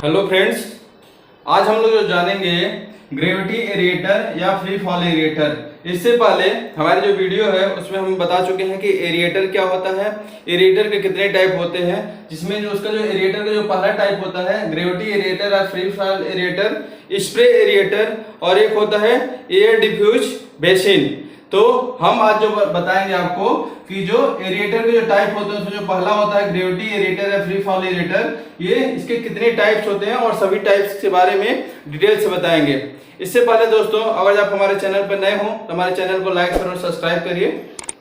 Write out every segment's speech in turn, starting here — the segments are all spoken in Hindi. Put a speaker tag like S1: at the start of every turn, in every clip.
S1: हेलो फ्रेंड्स, आज हम लोग जो जानेंगे ग्रेविटी एरिएटर या फ्री फॉल एरिएटर। इससे पहले हमारी जो वीडियो है उसमें हम बता चुके हैं कि एरिएटर क्या होता है, एरिएटर के कितने टाइप होते हैं, जिसमें जो उसका जो एरिएटर का जो पहला टाइप होता है ग्रेविटी एरिएटर या फ्री फॉल एरिएटर, स्प्रे एरिएटर, और एक होता है एयर डिफ्यूज बेसिन। तो हम आज जो बताएंगे आपको कि जो एरिएटर के जो टाइप होते हैं उसमें जो पहला होता है ग्रेविटी एरिएटर या फ्री फॉल एरिएटर, ये इसके कितने टाइप्स होते हैं और सभी टाइप्स के बारे में डिटेल से बताएंगे। इससे पहले दोस्तों, अगर आप हमारे चैनल पर नए हो तो हमारे चैनल को लाइक और सब्सक्राइब करिए।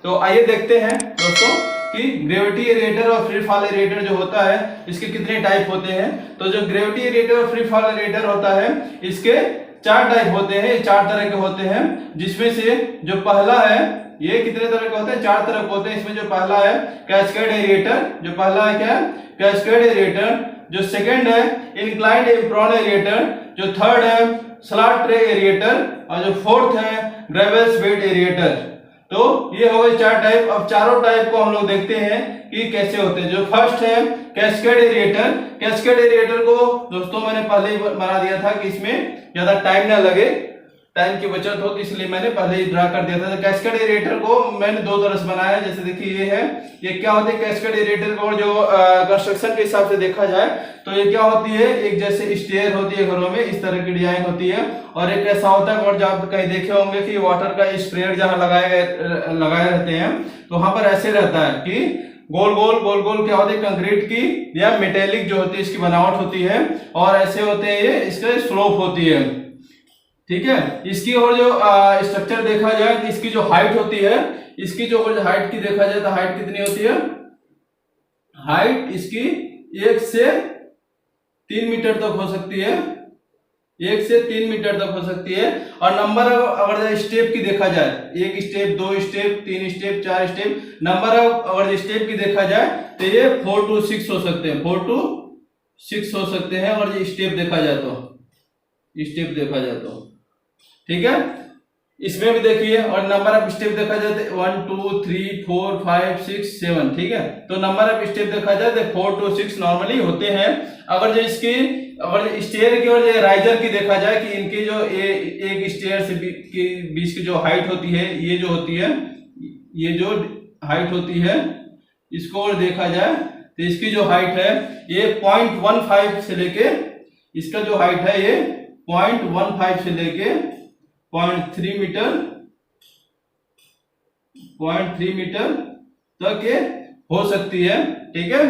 S1: तो आइए देखते हैं दोस्तों कि ग्रेविटी एरिएटर और फ्री फॉल एरिएटर जो होता है इसके कितने टाइप होते हैं। तो जो ग्रेविटी एरिएटर और फ्री फॉल एरिएटर होता है इसके चार टाइप होते हैं, चार तरह के होते हैं, जिसमें से जो पहला है ये कितने तरह के होते हैं, चार तरह के होते हैं। इसमें जो पहला है कैस्केड एरिएटर, जो पहला है क्या कैस्केड एरिएटर, जो सेकंड है इंक्लाइंड एप्रोन एरिएटर, जो थर्ड है स्लॉट ट्रे एरिएटर, और जो फोर्थ है ग्रेवल्स बेड एरिएटर। तो ये हो गए चार टाइप। अब चारों टाइप को हम लोग देखते हैं कि कैसे होते हैं। जो फर्स्ट है कैस्केड एरिएटर, कैस्केड एरिएटर को दोस्तों मैंने पहले ही बना दिया था कि इसमें ज्यादा टाइम ना लगे, टाइम की बचत हो, तो इसलिए मैंने पहले ही ड्रा कर दिया था। तो कैस्केड एरिएटर को मैंने दो तरह से बनाया है। जैसे देखिए ये है, ये क्या होती है कैस्केड एरिएटर को, और जो कंस्ट्रक्शन के हिसाब से देखा जाए तो ये क्या होती है, एक जैसे स्टेयर होती है घरों में, इस तरह की डिजाइन होती है। और एक ऐसा होता है, और जो आप कहीं देखे होंगे कि वाटर का स्प्रेयर जहाँ लगाए रहते हैं तो वहां पर ऐसे रहता है कि गोल गोल क्या होती है कंक्रीट की या मेटेलिक जो होती है इसकी बनावट होती है, और ऐसे होते हैं ये, इसके स्लोप होती है। ठीक है, इसकी और जो स्ट्रक्चर देखा जाए तो इसकी जो हाइट होती है, इसकी जो हाइट की देखा जाए तो हाइट कितनी होती है, हाइट इसकी 1 से 3 मीटर तक हो सकती है, 1 से 3 मीटर तक हो सकती है। और नंबर अगर स्टेप की देखा जाए, 1 step, 2 step, 3 step, 4 step, number अगर स्टेप की देखा जाए तो ये 4 to 6 हो सकते हैं, 4 to 6 हो सकते हैं। और ये स्टेप देखा जाए तो, स्टेप देखा जाए तो ठीक है, इसमें भी देखिए। और नंबर ऑफ स्टेप देखा जाए तो 1 2 3 4 5 6 7, ठीक है। तो नंबर ऑफ स्टेप देखा जाए तो 4 to 6 नॉर्मली होते हैं। अगर जो इसकी अगर स्टेयर की और राइजर की देखा जाए कि इनकी जो एक स्टेयर से के बीच की जो हाइट होती है, ये जो होती है, ये जो हाइट होती है, इसको और देखा जाए तो इसकी जो हाइट है ये 0.15 से लेके, इसका जो हाइट है ये 0.15 से लेके 0.3 मीटर तक ये हो सकती है। ठीक है,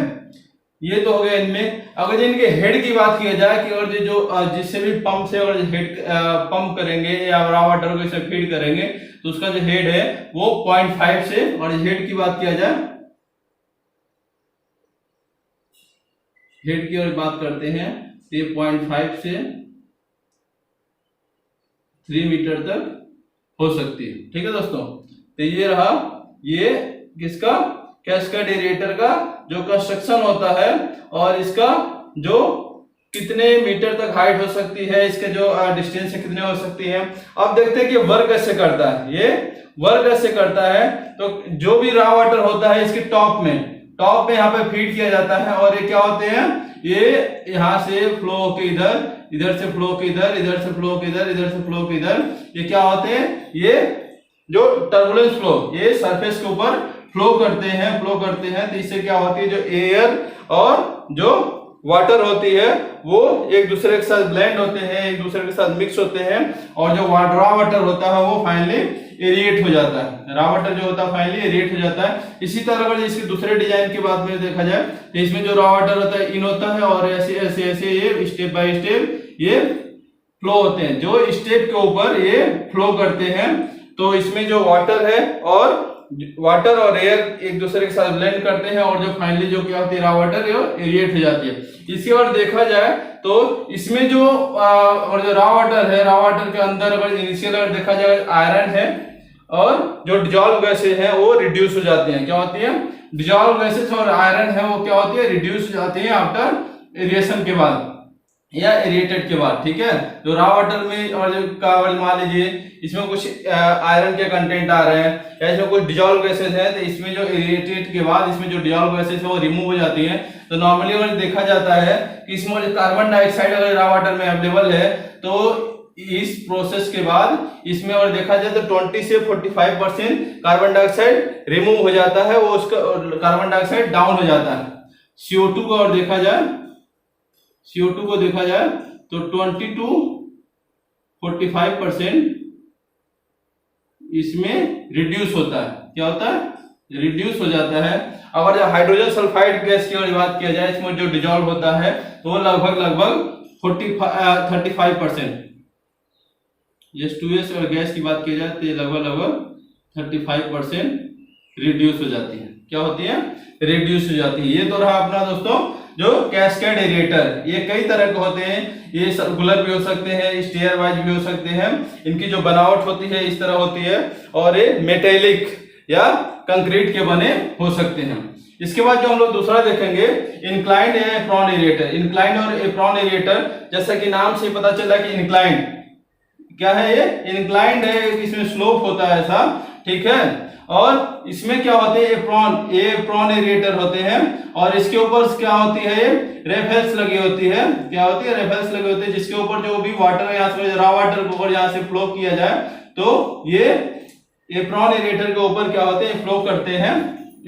S1: ये तो हो गया इनमें। अगर इनके हेड की बात की जाए कि और जो जिससे भी पंप से और हेड पंप करेंगे या रॉ वाटर को इसे फीड करेंगे तो उसका जो हेड है वो 0.5 से, और हेड की बात किया जाए, हेड की और बात करते हैं ये 0.5 से 3 मीटर तक हो सकती है। ठीक है दोस्तों, तो ये रहा ये किसका कैस्केड एरिएटर का जो कंस्ट्रक्शन होता है, और इसका जो कितने मीटर तक हाइट हो सकती है, इसके जो डिस्टेंस से कितने हो सकती है। अब देखते हैं कि वर्क कैसे करता है। ये वर्क कैसे करता है, तो जो भी रॉ वाटर होता है इसके टॉप में यहाँ पे फीड किया जाता है, और ये क्या होते हैं, ये यहाँ से फ्लो होके इधर से फ्लो के इधर से फ्लो के इधर से फ्लो के इधर, ये क्या होते हैं, ये जो टर्बुलेंस फ्लो ये सरफेस के ऊपर फ्लो करते हैं तो इससे क्या होती है, जो एयर और जो वाटर होती है वो एक दूसरे के साथ ब्लेंड होते हैं, एक दूसरे के साथ मिक्स होते हैं, और जो रॉ वाटर होता है वो फाइनली एरिएट हो जाता है। रॉ वाटर जो होता है फाइनली एरिएट हो जाता है। इसी तरह अगर इसके दूसरे डिजाइन की बात में देखा जाए तो इसमें जो रॉ वाटर होता है इन होता है, और ऐसे ये स्टेप बाय स्टेप ये फ्लो होते हैं। जो स्टेप के ऊपर ये फ्लो करते हैं तो इसमें जो वाटर है और वाटर और एयर एक दूसरे के साथ ब्लेंड करते हैं, और जो फाइनली जो क्या होती है रॉ वाटर एरिएट हो जाती है। इसके बाद देखा जाए तो इसमें जो और जो रॉ वाटर है, रॉ वाटर के अंदर अगर इनिशियल अगर देखा जाए आयरन है, और जो डिजॉल्व गैसेज हैं वो रिड्यूस हो जाती हैं। क्या होती है, डिजॉल्व गैसेज और आयरन है वो क्या होती है, रिड्यूस हो जाती है आफ्टर एरिएशन के बाद। या एरिएटेड के बाद, ठीक है। जो रॉ वाटर में और जो का मान लीजिए इसमें कुछ आयरन के कंटेंट आ रहे हैं या इसमें कुछ डिजॉल्व गैसेज है, तो इसमें जो एरिएटेड के बाद इसमें जो डिजॉल्व गैसेज है वो रिमूव हो जाती है। तो नॉर्मली अगर देखा जाता है कि इसमें जो कार्बन डाइऑक्साइड अगर रॉ वाटर में अवेलेबल है तो इस प्रोसेस के बाद इसमें और देखा जाए तो 20 से 45% कार्बन डाइऑक्साइड रिमूव हो जाता है, वो उसका कार्बन डाइऑक्साइड डाउन हो जाता है। CO2 को और देखा जाए, CO2 को देखा जाए तो 20 to 45% इसमें रिड्यूस होता है। क्या होता है? रिड्यूस हो जाता है। अगर जो हाइड्रोजन सल्फाइड गैस की अगर बात किया जाए इसमें जो डिजॉल्व होता है तो वो लगभग 35%। H2S और गैस की बात की जाए तो लगभग 35% रिड्यूस हो जाती है। क्या होती है? रिड्यूस हो जाती है। ये तो रहा अपना दोस्तों जो कैस्केड एरिएटर। ये कई तरह के होते हैं, ये सर्कुलर भी हो सकते हैं, स्टेयर वाइज भी हो सकते हैं। इनकी जो बनावट होती है इस तरह होती है और ये मेटेलिक या कंक्रीट के बने हो सकते हैं। इसके बाद जो हम लोग दूसरा देखेंगे इंक्लाइंड या एप्रॉन एरिएटर। इंक्लाइंड और एप्रॉन एरिएटर जैसा कि नाम से पता चला कि इंक्लाइंड क्या है, ये इंक्लाइंड है, इसमें स्लोप होता है ऐसा, ठीक है। और इसमें क्या होते हैं एप्रॉन एरिएटर होते हैं और इसके ऊपर क्या होती है रेफेल्स लगी होती है। क्या होती है? रेफेल्स लगी होती है जिसके ऊपर जो भी वाटर यहाँ से रॉ वाटर को यहाँ से फ्लो किया जाए तो ये एप्रॉन एरिएटर के ऊपर क्या होते हैं फ्लो करते हैं,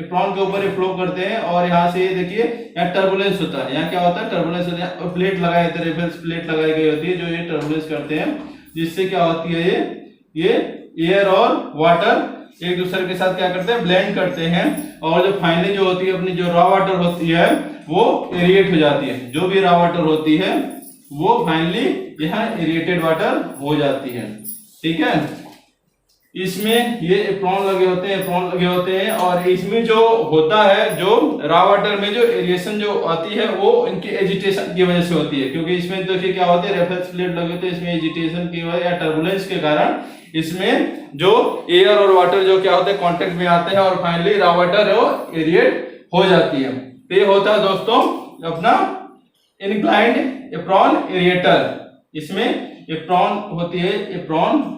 S1: एप्रॉन के ऊपर फ्लो करते हैं। और यहाँ से देखिए यहाँ टर्बुलेंस होता है, यहाँ क्या होता है टर्बुलेंस होता है। प्लेट लगाए होते हैं, रेफेल्स प्लेट लगाई गई होती है जो ये टर्बुलेंस करते हैं, जिससे क्या होती है ये एयर और वाटर एक दूसरे के साथ क्या करते हैं ब्लेंड करते हैं और जो फाइनली जो होती है अपनी जो रॉ वाटर होती है वो एरिएट हो जाती है। जो भी रॉ वाटर होती है वो फाइनली यहाँ एरिएटेड वाटर हो जाती है, ठीक है। इसमें ये एप्रॉन लगे होते हैं और इसमें जो होता है जो रॉ वाटर में जो एरिएशन जो आती है वो इनकी एजिटेशन की वजह से होती है। क्योंकि इसमें देखिए क्या होता है रेफरेंस प्लेट लगे होते हैं, इसमें एजिटेशन की वजह या टर्बुलेंस के कारण इसमें जो एयर और वाटर जो क्या होते हैं कांटेक्ट में आते हैं और फाइनली रॉ वाटर वो एरिएट हो जाती है। तो ये होता है दोस्तों अपना इंक्लाइंड एप्रॉन एरिएटर। इसमें एप्रॉन होती है, एप्रॉन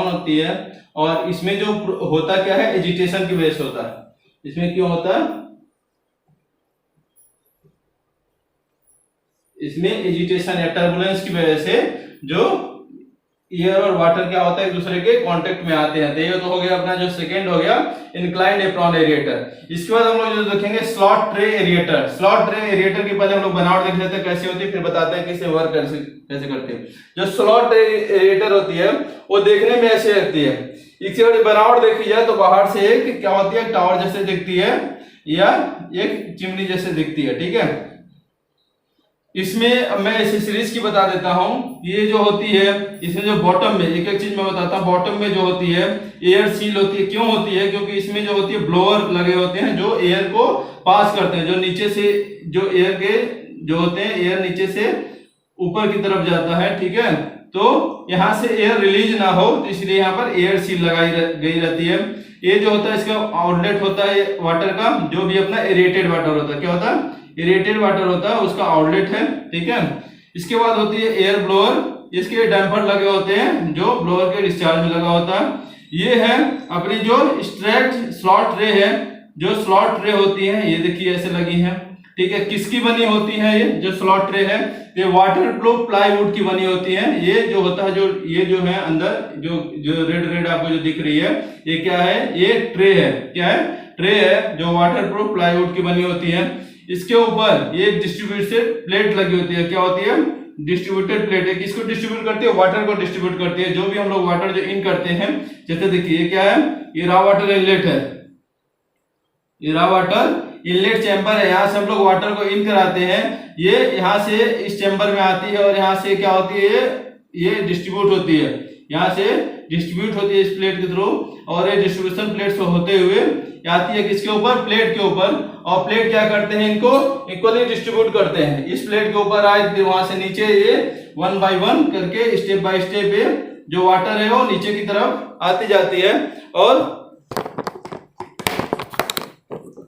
S1: होती है और इसमें जो होता क्या है एजिटेशन की वजह से होता है। इसमें क्यों होता है? इसमें एजिटेशन या टर्बुलेंस की वजह से जो एयर और वाटर क्या होता है एक दूसरे के कांटेक्ट में आते हैं। तो ये तो हो गया अपना जो सेकंड हो गया इंक्लाइंड एप्रॉन एरिएटर। इसके बाद हम लोग जो देखेंगे स्लॉट ट्रे एरिएटर। स्लॉट ट्रे एरिएटर की पहले हम लोग बनावट देख लेते हैं कैसे होती है, फिर बताते हैं कैसे वर्क कैसे करते हैं। जो स्लॉट ट्रे एरिएटर होती है वो देखने में ऐसे लगती है। इसकी अगर बनावट देखी जाए तो बाहर से एक क्या होती है टावर जैसे दिखती है या एक चिमनी जैसे दिखती है, ठीक है। इसमें मैं एसेसरीज की बता देता हूं। ये जो होती है इसमें जो बॉटम में एक चीज मैं बताता हूं, बॉटम में जो होती है एयर सील होती है। क्यों होती है? क्योंकि इसमें जो होती है ब्लोअर लगे होते हैं जो एयर को पास करते हैं, जो नीचे से जो एयर के जो होते हैं एयर नीचे से ऊपर की तरफ जाता है, ठीक है। तो यहाँ से एयर रिलीज ना हो तो इसलिए यहाँ पर एयर सील लगाई गई रहती है। ये जो होता है इसका आउटलेट होता है वाटर का, जो भी अपना एरिएटेड वाटर होता है। क्या होता है? एरिएटेड वाटर होता है उसका आउटलेट है, ठीक है। इसके बाद होती है एयर ब्लोअर। इसके डैम्पर लगे होते हैं जो ब्लोअर के डिस्चार्ज में लगा होता है। ये है अपनी जो स्ट्रेट स्लॉट ट्रे है। जो स्लॉट ट्रे होती है ये देखिए ऐसे लगी है, ठीक है। किसकी बनी होती है? ये जो स्लॉट ट्रे है ये वाटरप्रूफ प्लाईवुड की बनी होती है। ये जो होता है जो ये जो है अंदर जो रेड आपको जो दिख रही है ये क्या है? ये ट्रे है। क्या है? ट्रे है जो वाटरप्रूफ प्लाईवुड की बनी होती है। इसके ऊपर ये डिस्ट्रीब्यूटेड प्लेट लगी होती है। क्या होती है? डिस्ट्रीब्यूटेड प्लेट है। किसको डिस्ट्रीब्यूट करती है? वाटर को डिस्ट्रीब्यूट करती है। जो भी हम लोग वाटर जो इन करते हैं, जैसे देखिए ये क्या है? ये रॉ वाटर इनलेट है। ये रॉ वाटर इनलेट चैम्बर है। यहाँ से हम लोग वाटर को इन कराते हैं। ये यहाँ से इस चैम्बर में आती है और यहाँ से क्या होती है ये डिस्ट्रीब्यूट होती है। यहाँ से डिस्ट्रीब्यूट होती है इस प्लेट के थ्रू और ये डिस्ट्रीब्यूशन प्लेट से होते हुए आती है किसके ऊपर? प्लेट के ऊपर। और प्लेट क्या करते हैं इनको इक्वली डिस्ट्रीब्यूट करते हैं। इस प्लेट के ऊपर आए फिर वहां से नीचे ये 1 बाय 1 करके स्टेप बाय स्टेप ये जो वाटर है वो नीचे की तरफ आती जाती है और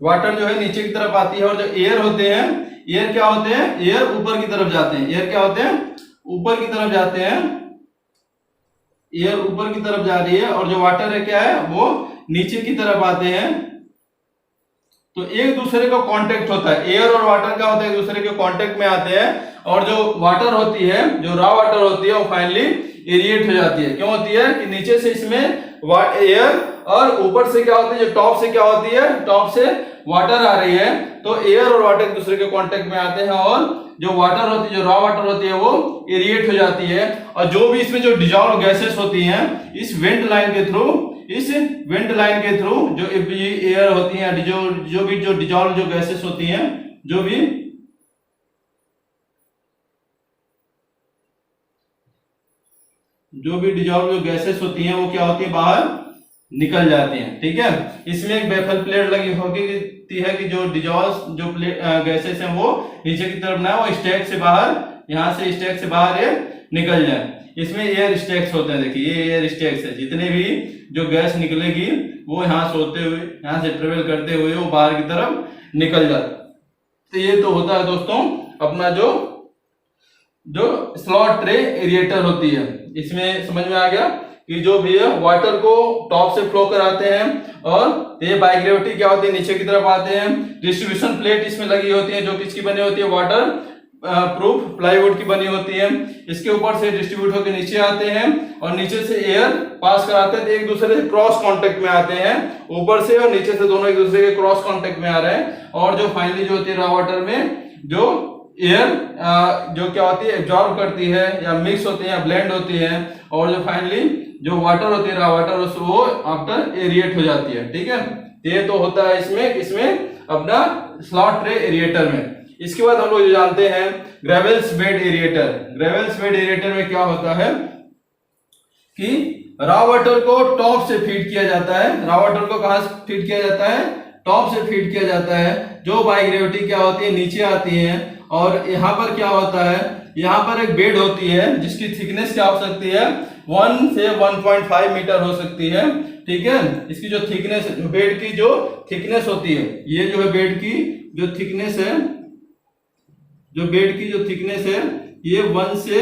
S1: वाटर जो है नीचे की तरफ आती है और जो एयर होते हैं एयर क्या होते हैं, एयर ऊपर की तरफ जाते हैं, एयर क्या होते हैं, ऊपर की तरफ जाते हैं, एयर ऊपर की तरफ जा रही है, और जो वाटर है क्या है, वो नीचे की तरफ आते हैं। तो एक दूसरे का कांटेक्ट होता है, एयर और वाटर क्या होता है, एक दूसरे के कांटेक्ट में आते हैं, और जो वाटर होती है, जो रॉ वाटर होती है, वो फाइनली एरिएट हो जाती है। क्यों होती है कि नीचे से इसमें एयर, और ऊपर से क्या होती है, जो टॉप से क्या होती है, टॉप से वाटर आ रही है, तो एयर और वाटर एक दूसरे के कांटेक्ट में आते हैं, और जो वाटर होती है, जो रॉ वाटर होती है, वो एरिएट हो जाती है। और जो भी इसमें जो डिजॉल्व गैसेस होती हैं, इस वेंट लाइन के थ्रू, इस वेंट लाइन के थ्रू जो एयर होती है, जो भी जो डिजॉल्व जो गैसेस होती हैं, जो भी डिजॉल्व जो गैसेस होती हैं, वो क्या होती है, बाहर निकल जाती हैं। ठीक है, इसमें एक बेफल प्लेट लगी होती है कि जो डिजॉल्व जो गैसेस हैं वो नीचे की तरफ ना, वो स्टैक से बाहर, यहाँ से स्टैक से बाहर ये निकल जाए। इसमें एयर स्टैक्स होते हैं, देखिए ये एयर स्टैक्स है, जितने भी जो गैस निकलेगी वो यहाँ से होते हुए, यहाँ से ट्रेवल करते हुए वो बाहर की तरफ निकल जाता। तो ये तो होता है दोस्तों अपना जो स्लॉट ट्रे एरिएटर होती है। इसमें समझ में आ गया कि जो भी है वाटर को टॉप से फ्लो कराते हैं, और ये बाय ग्रेविटी क्या होती है, नीचे की तरफ आते हैं। डिस्ट्रीब्यूशन प्लेट इसमें लगी होती है, जो किसकी बनी होती है, वाटर प्रूफ प्लाईवुड की बनी होती है। इसके ऊपर से डिस्ट्रीब्यूट होकर नीचे आते हैं, और नीचे से एयर पास कराते हैं, तो एक दूसरे से क्रॉस कांटेक्ट में आते हैं, ऊपर से और नीचे से दोनों एक दूसरे के क्रॉस कांटेक्ट में आ रहे हैं। और जो फाइनली जो होती है रॉ वाटर में जो एयर जो क्या होती है, एब्जॉर्ब करती है, या मिक्स होती है, या ब्लेंड होती है, और जो फाइनली जो वाटर होती है, रॉ वाटर, वो आफ्टर एरिएट हो जाती है। ठीक है, ये तो होता है इसमें अपना स्लॉट ट्रे एरिएटर में। इसके बाद हम लोग जानते हैं ग्रेवल्स बेड एरिएटर। ग्रेवल्स बेड एरिएटर में क्या होता है कि रॉ वाटर को टॉप से फीड किया जाता है। रॉ वाटर को कहां से फीड किया जाता है, टॉप से फीड किया जाता है। जो बाय ग्रेविटी क्या होती है, नीचे आती है, और यहाँ पर क्या होता है, यहाँ पर एक बेड होती है जिसकी थिकनेस क्या हो सकती है, 1 से 1.5 मीटर हो सकती है। ठीक है, इसकी जो थिकनेस, बेड की जो थिकनेस होती है, ये जो है बेड की जो थिकनेस है, जो बेड की जो थिकनेस है, ये 1 से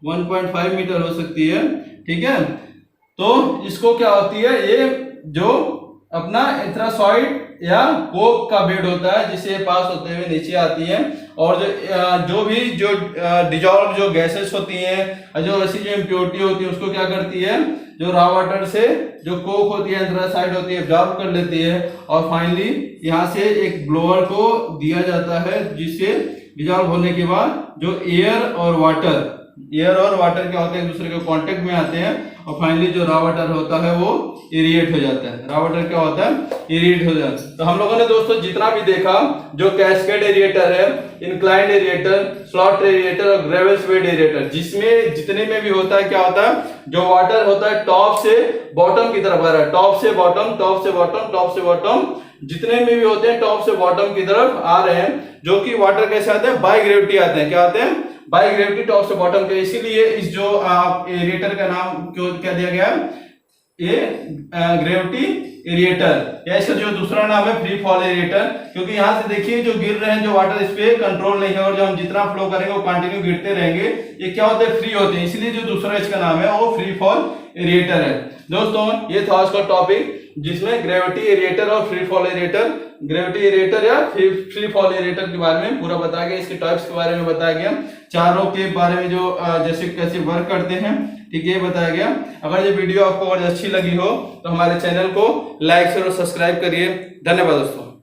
S1: 1.5 मीटर हो सकती है। ठीक है, तो इसको क्या होती है, ये जो अपना एंथ्रासॉइड या कोक का बेड होता है, जिसे पास होते हुए नीचे आती है, और जो भी जो डिजॉल्व जो गैसेस होती हैं, जो ऐसी जो इम्प्योरिटी होती है, उसको क्या करती है, जो रॉ वाटर से जो कोक होती है, एंथ्रासाइड होती है, एब्जॉर्ब कर लेती है, और फाइनली यहाँ से एक ब्लोअर को दिया जाता है, जिससे डिजॉल्व होने के बाद जो एयर और वाटर क्या होते हैं, एक दूसरे के कांटेक्ट में आते हैं, और फाइनली जो रॉ वाटर होता है वो एरिएट हो जाता है। रॉ वाटर क्या होता है, एरिएट हो जाता है। तो हम लोगों ने दोस्तों जितना भी देखा, जो कैस्केड एरिएटर है, इंक्लाइंड एरिएटर, स्लॉट एरिएटर और ग्रेवल्स बेड एरिएटर, जिसमें जितने में भी होता है क्या होता है, जो वाटर होता है टॉप से बॉटम की तरफ आ रहा है, टॉप से बॉटम, टॉप से बॉटम, टॉप से बॉटम, जितने में भी होते हैं टॉप से बॉटम की तरफ आ रहे हैं। जो कि वाटर कैसे आते हैं, बाय ग्रेविटी आते हैं। क्या आते हैं, बाय ग्रेविटी, टॉप से बॉटम के। इसीलिए इस जो एरिएटर का नाम क्यों क्या दिया गया, ये ग्रेविटी एरिएटर, या इसका जो दूसरा नाम है फ्री फॉल एरिएटर, क्योंकि यहाँ से देखिए जो गिर रहे हैं जो वाटर, इस पे कंट्रोल नहीं है, और जो हम जितना फ्लो करेंगे वो कंटिन्यू गिरते रहेंगे। ये क्या होते हैं, फ्री होते हैं, इसलिए जो दूसरा इसका नाम है वो फ्री फॉल एरिएटर है। दोस्तों ये था आज का टॉपिक, जिसमें ग्रेविटी एरिएटर और फ्री फॉल एरिएटर, ग्रेविटी एरिएटर या फ्री फॉल एरिएटर के बारे में पूरा बताया गया, इसके टाइप्स के बारे में बताया गया, चारों के बारे में जो जैसे कैसे वर्क करते हैं, ठीक है, ये बताया गया। अगर ये वीडियो आपको और अच्छी लगी हो तो हमारे चैनल को लाइक शेयर और सब्सक्राइब करिए। धन्यवाद दोस्तों।